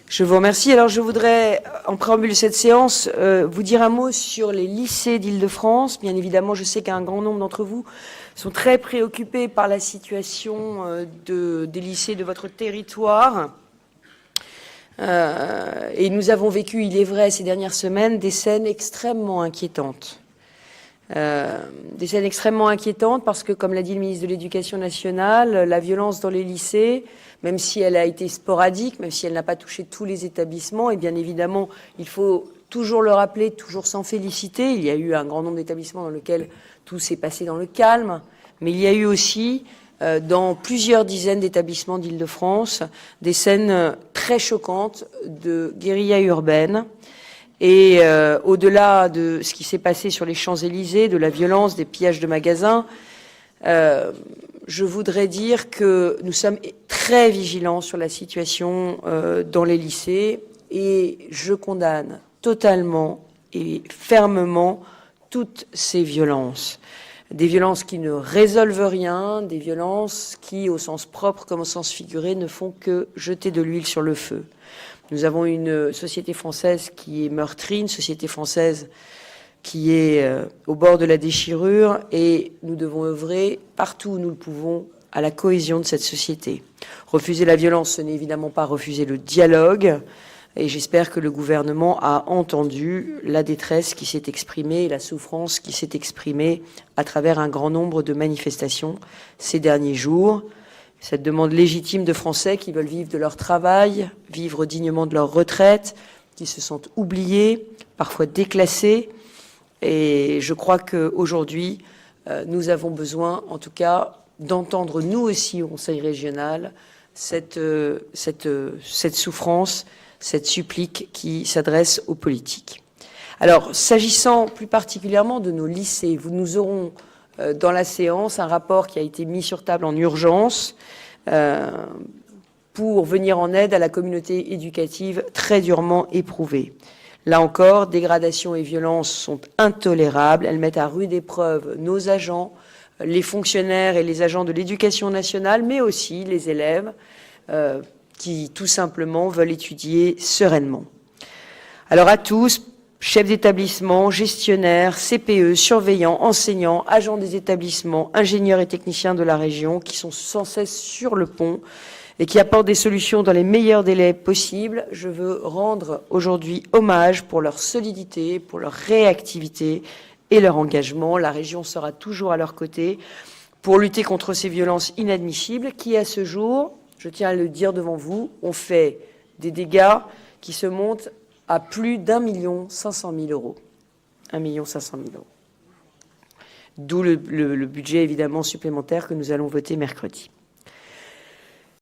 Je vous remercie. Alors, je voudrais, en préambule de cette séance, vous dire un mot sur les lycées d'Île-de-France. Bien évidemment, je sais qu'un grand nombre d'entre vous sont très préoccupés par la situation des lycées de votre territoire. Et nous avons vécu, il est vrai, ces dernières semaines, des scènes extrêmement inquiétantes. Des scènes extrêmement inquiétantes parce que, comme l'a dit le ministre de l'Éducation nationale, la violence dans les lycées, même si elle a été sporadique, même si elle n'a pas touché tous les établissements, et bien évidemment, il faut toujours le rappeler, toujours s'en féliciter. Il y a eu un grand nombre d'établissements dans lesquels tout s'est passé dans le calme, mais il y a eu aussi, dans plusieurs dizaines d'établissements d'Île-de-France, des scènes très choquantes de guérilla urbaine. Et au-delà de ce qui s'est passé sur les Champs-Élysées, de la violence, des pillages de magasins, je voudrais dire que nous sommes très vigilants sur la situation dans les lycées et je condamne totalement et fermement toutes ces violences. Des violences qui ne résolvent rien, des violences qui, au sens propre comme au sens figuré, ne font que jeter de l'huile sur le feu. Nous avons une société française qui est meurtrie, une société française qui est au bord de la déchirure et nous devons œuvrer partout où nous le pouvons à la cohésion de cette société. Refuser la violence, ce n'est évidemment pas refuser le dialogue et j'espère que le gouvernement a entendu la détresse qui s'est exprimée et la souffrance qui s'est exprimée à travers un grand nombre de manifestations ces derniers jours. Cette demande légitime de Français qui veulent vivre de leur travail, vivre dignement de leur retraite, qui se sentent oubliés, parfois déclassés. Et je crois qu'aujourd'hui, nous avons besoin, en tout cas, d'entendre, nous aussi, au Conseil régional, cette souffrance, cette supplique qui s'adresse aux politiques. Alors, s'agissant plus particulièrement de nos lycées, nous aurons dans la séance un rapport qui a été mis sur table en urgence pour venir en aide à la communauté éducative très durement éprouvée. Là encore, dégradation et violence sont intolérables. Elles mettent à rude épreuve nos agents, les fonctionnaires et les agents de l'éducation nationale, mais aussi les élèves qui, tout simplement, veulent étudier sereinement. Alors à tous, chefs d'établissement, gestionnaires, CPE, surveillants, enseignants, agents des établissements, ingénieurs et techniciens de la région qui sont sans cesse sur le pont et qui apportent des solutions dans les meilleurs délais possibles. Je veux rendre aujourd'hui hommage pour leur solidité, pour leur réactivité et leur engagement. La région sera toujours à leur côté pour lutter contre ces violences inadmissibles qui, à ce jour, je tiens à le dire devant vous, ont fait des dégâts qui se montent à plus d'1 500 000 euros. 1 500 000 euros. D'où le budget, évidemment, supplémentaire que nous allons voter mercredi.